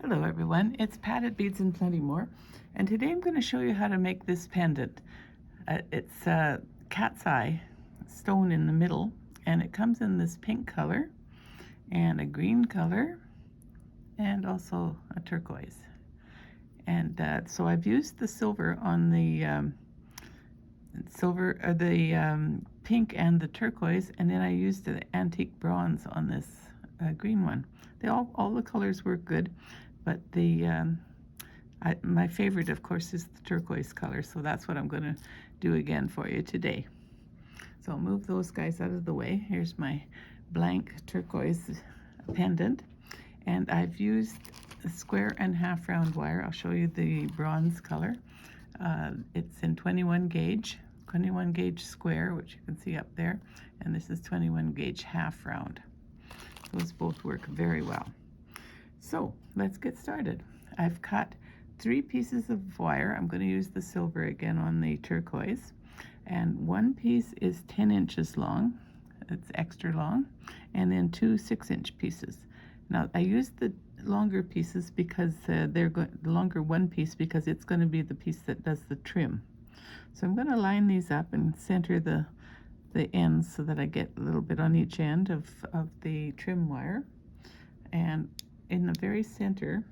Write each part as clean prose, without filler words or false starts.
Hello everyone, it's Padded Beads and Plenty More, and today I'm going to show you how to make this pendant. It's a cat's eye stone in the middle, and it comes in this pink color and a green color and also a turquoise. And so I've used the silver on the pink and the turquoise, and then I used the antique bronze on this green one. All the colors work good, but my favorite, of course, is the turquoise color, so that's what I'm going to do again for you today. So I'll move those guys out of the way. Here's my blank turquoise pendant, and I've used a square and half round wire. I'll show you the bronze color. It's in 21 gauge square, which you can see up there, and this is 21 gauge half round. Those both work very well. So let's get started. I've cut 3 pieces of wire. I'm going to use the silver again on the turquoise, and one piece is 10 inches long. It's extra long, and then 2 6-inch pieces. Now I used the longer pieces because the longer one piece because it's going to be the piece that does the trim. So I'm going to line these up and center the ends so that I get a little bit on each end of the trim wire. And in the very center,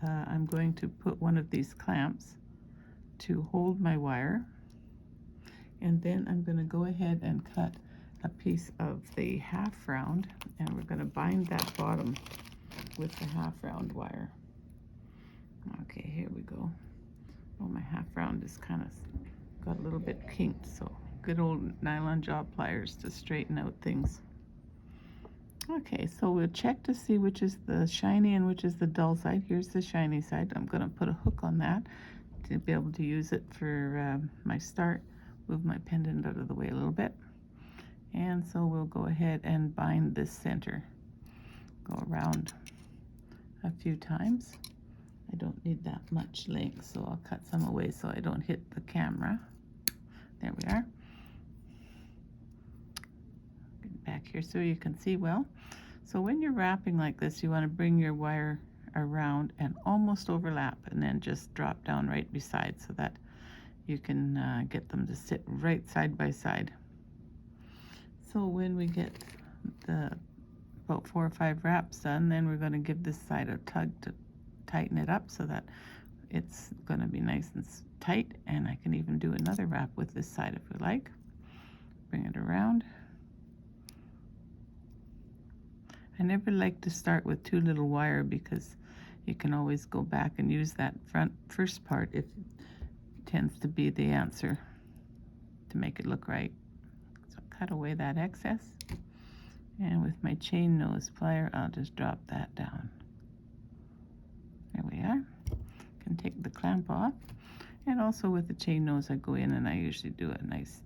I'm going to put one of these clamps to hold my wire. And then I'm going to go ahead and cut a piece of the half round, and we're going to bind that bottom with the half round wire. Okay, here we go. Oh, my half round is kind of got a little bit kinked, so good old nylon jaw pliers to straighten out things. Okay, so we'll check to see which is the shiny and which is the dull side. Here's the shiny side. I'm going to put a hook on that to be able to use it for my start. Move my pendant out of the way a little bit. And so we'll go ahead and bind this center. Go around a few times. I don't need that much length, so I'll cut some away so I don't hit the camera. There we are. Get back here so you can see well. So when you're wrapping like this, you want to bring your wire around and almost overlap, and then just drop down right beside so that you can get them to sit right side by side. So when we get about 4 or 5 wraps done, then we're going to give this side a tug to tighten it up so that it's going to be nice and tight, and I can even do another wrap with this side if we like. Bring it around. I never like to start with too little wire because you can always go back and use that first part if it tends to be the answer to make it look right. So cut away that excess, and with my chain nose plier I'll just drop that down. There we are. Can take the clamp off, and also with the chain nose I go in and I usually do a nice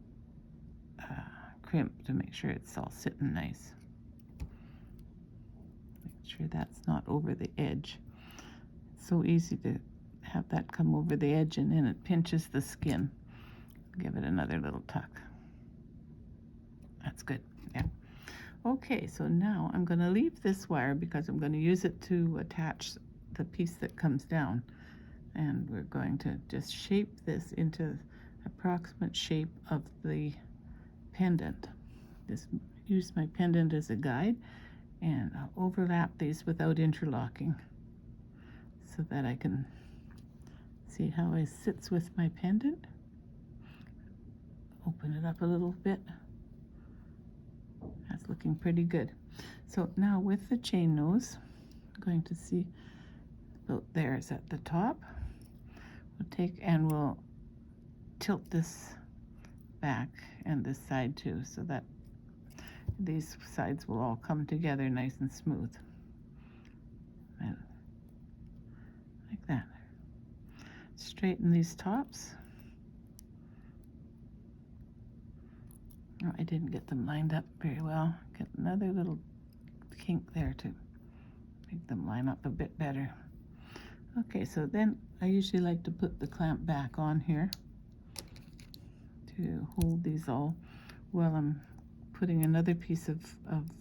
crimp to make sure it's all sitting nice. Make sure that's not over the edge. It's so easy to have that come over the edge, and then it pinches the skin. Give it another little tuck. That's good. Yeah. Okay, so now I'm going to leave this wire because I'm going to use it to attach the piece that comes down, and we're going to just shape this into approximate shape of the pendant. Just use my pendant as a guide, and I'll overlap these without interlocking so that I can see how it sits with my pendant. Open it up a little bit. That's looking pretty good. So now with the chain nose, I'm going to see about there is at the top. We'll take and we'll tilt this back and this side too, so that these sides will all come together nice and smooth. And like that. Straighten these tops. Oh, I didn't get them lined up very well. Get another little kink there to make them line up a bit better. Okay, so then I usually like to put the clamp back on here to hold these all while I'm putting another piece of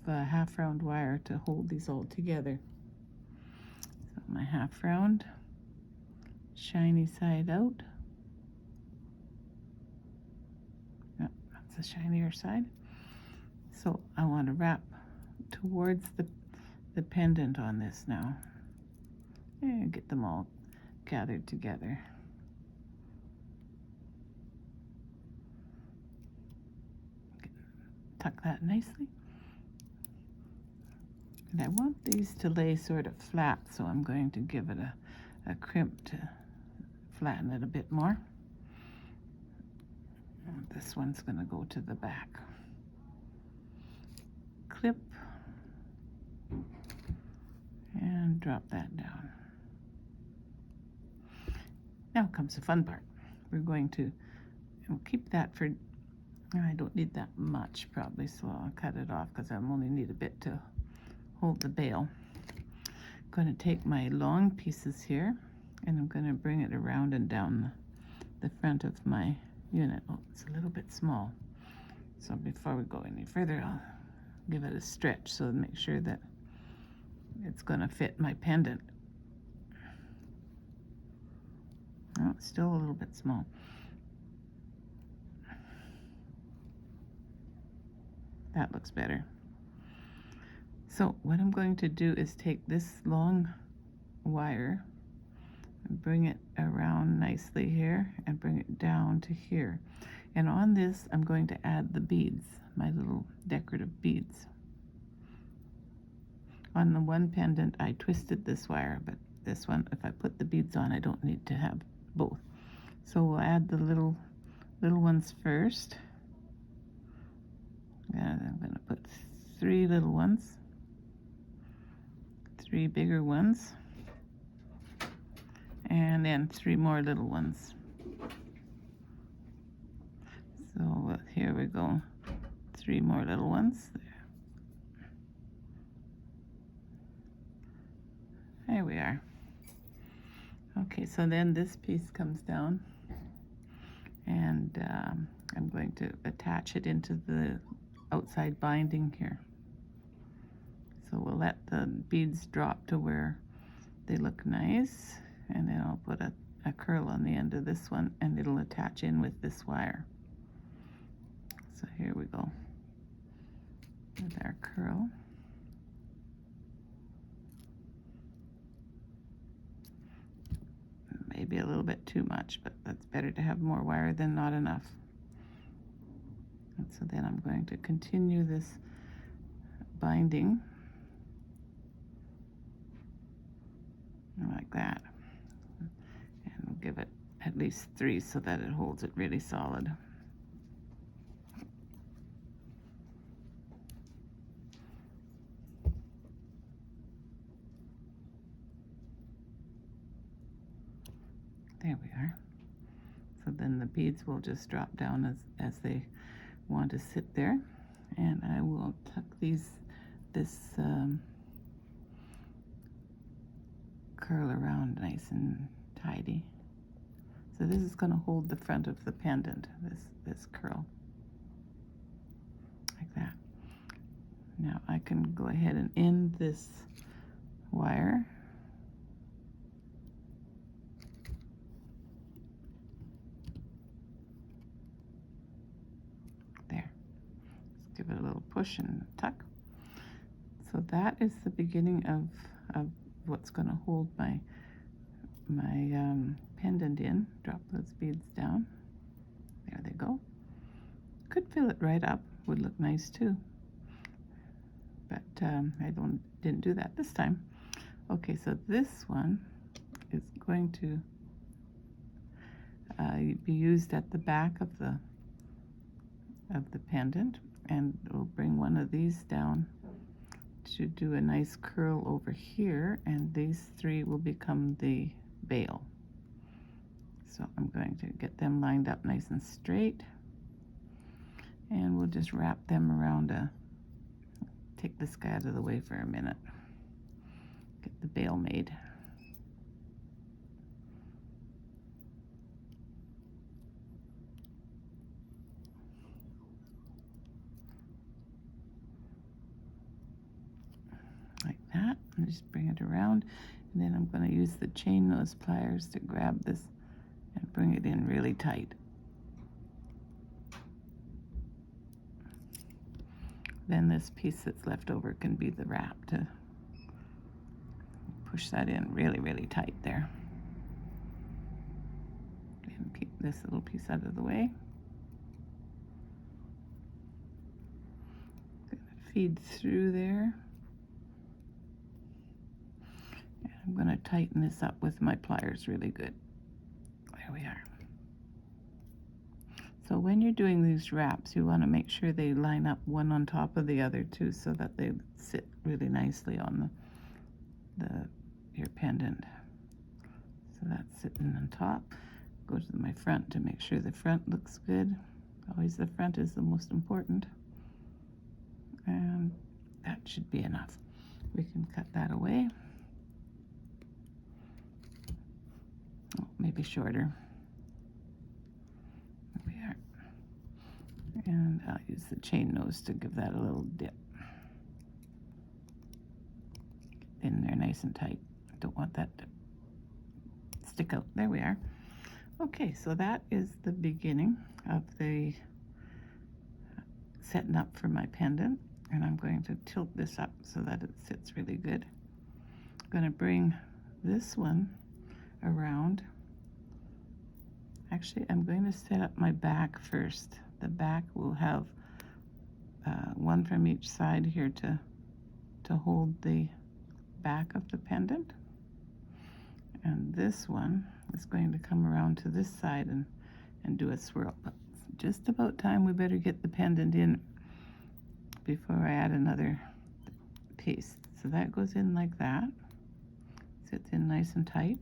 half round wire to hold these all together. So my half round, shiny side out. Yep, that's the shinier side. So I want to wrap towards the pendant on this now and get them all gathered together. Tuck that nicely. And I want these to lay sort of flat, so I'm going to give it a crimp to flatten it a bit more. And this one's going to go to the back. Clip and drop that down. Now comes the fun part. We're going to keep that for, I don't need that much probably, so I'll cut it off because I only need a bit to hold the bail. I'm going to take my long pieces here and I'm going to bring it around and down the front of my unit. Oh, it's a little bit small. So before we go any further, I'll give it a stretch so to make sure that it's going to fit my pendant. Oh, it's still a little bit small. That looks better. So what I'm going to do is take this long wire and bring it around nicely here and bring it down to here. And on this, I'm going to add the beads, my little decorative beads. On the one pendant, I twisted this wire, but this one, if I put the beads on, I don't need to have both. So we'll add the little ones first. And I'm going to put 3 little ones, 3 bigger ones, and then 3 more little ones. So here we go, 3 more little ones. There we are. Okay, so then this piece comes down, and I'm going to attach it into the outside binding here. So we'll let the beads drop to where they look nice, and then I'll put a curl on the end of this one and it'll attach in with this wire. So here we go with our curl. Maybe a little bit too much, but that's better to have more wire than not enough. And so then I'm going to continue this binding like that, and we'll give it at least 3 so that it holds it really solid. There we are. So then the beads will just drop down as they want to sit there, and I will tuck this curl around nice and tidy. So this is going to hold the front of the pendant, this curl, like that. Now I can go ahead and end this wire. There. Let's give it a little push and tuck. So that is the beginning of what's going to hold my pendant in. Drop those beads down. There they go. Could fill it right up. Would look nice too. But I didn't do that this time. Okay, so this one is going to be used at the back of the pendant, and we'll bring one of these down to do a nice curl over here, and these 3 will become the bail. So I'm going to get them lined up nice and straight, and we'll just wrap them around take this guy out of the way for a minute, get the bail made. Like that, and just bring it around. And then I'm going to use the chain nose pliers to grab this and bring it in really tight. Then this piece that's left over can be the wrap to push that in really, really tight there. And keep this little piece out of the way. Gonna feed through there. And I'm gonna tighten this up with my pliers really good. There we are. So when you're doing these wraps, you want to make sure they line up one on top of the other too, so that they sit really nicely on your pendant. So that's sitting on top. Go to my front to make sure the front looks good. Always the front is the most important. And that should be enough. We can cut that away. Oh, maybe shorter. There we are. And I'll use the chain nose to give that a little dip. In there nice and tight. Don't want that to stick out. There we are. Okay, so that is the beginning of the setting up for my pendant, and I'm going to tilt this up so that it sits really good. I'm going to bring this one around. Actually, I'm going to set up my back first. The back will have one from each side here to hold the back of the pendant. And this one is going to come around to this side and do a swirl. But it's just about time we better get the pendant in before I add another piece. So that goes in like that. Sits in nice and tight.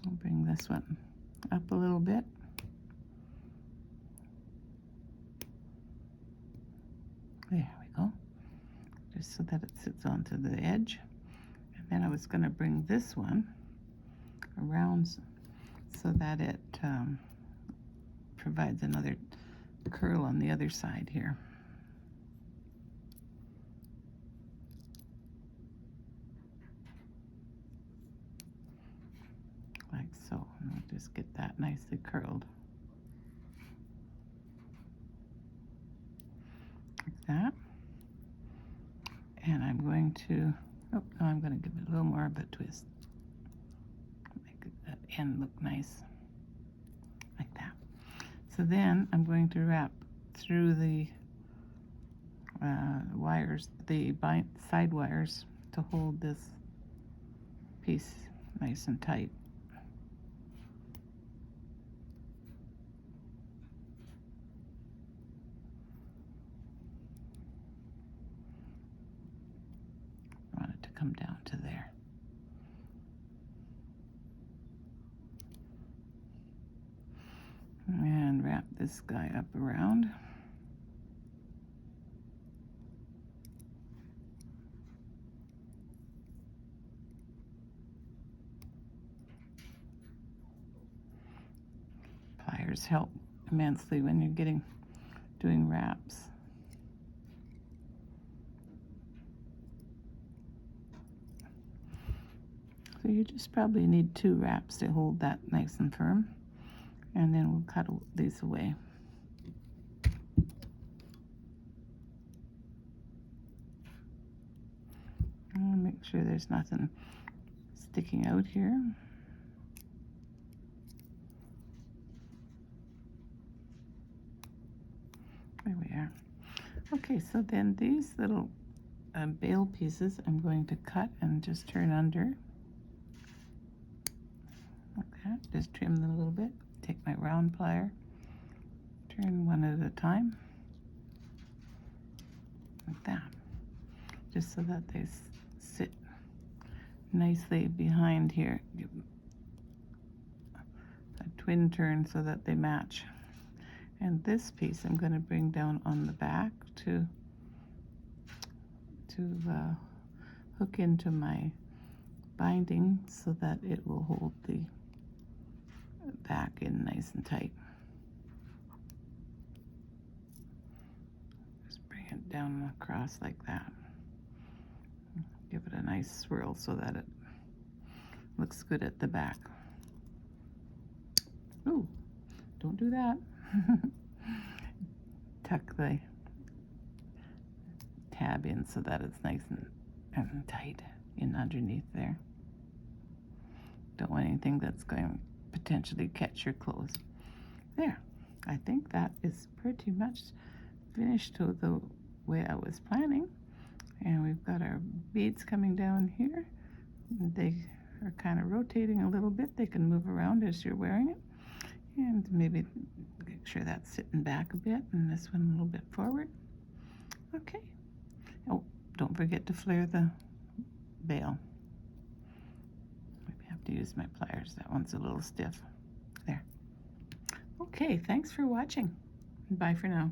I'll bring this one up a little bit. There we go. Just so that it sits onto the edge. And then I was going to bring this one around so that it provides another curl on the other side here. Like so. And we'll just get that nicely curled. Like that. And I'm going to, oh, no, I'm going to give it a little more of a twist. Make that end look nice. Like that. So then I'm going to wrap through the wires, the side wires, to hold this piece nice and tight. I want it to come down to there. And wrap this guy up around. Pliers help immensely when you're doing wraps. So you just probably need 2 wraps to hold that nice and firm. And then we'll cut these away. I'll make sure there's nothing sticking out here. There we are. Okay, so then these little bail pieces I'm going to cut and just turn under. Okay, just trim them a little bit. Take my round plier, turn one at a time, like that, just so that they sit nicely behind here. Give them a twin turn so that they match. And this piece I'm going to bring down on the back to hook into my binding so that it will hold the back in nice and tight. Just bring it down across like that. Give it a nice swirl so that it looks good at the back. Ooh, don't do that. Tuck the tab in so that it's nice and tight in underneath there. Don't want anything that's going to potentially catch your clothes. There, I think that is pretty much finished to the way I was planning. And we've got our beads coming down here. They are kind of rotating a little bit. They can move around as you're wearing it. And maybe make sure that's sitting back a bit and this one a little bit forward. Okay. Oh, don't forget to flare the bail. Maybe I have to use my pliers. That one's a little stiff. There. Okay, thanks for watching. Bye for now.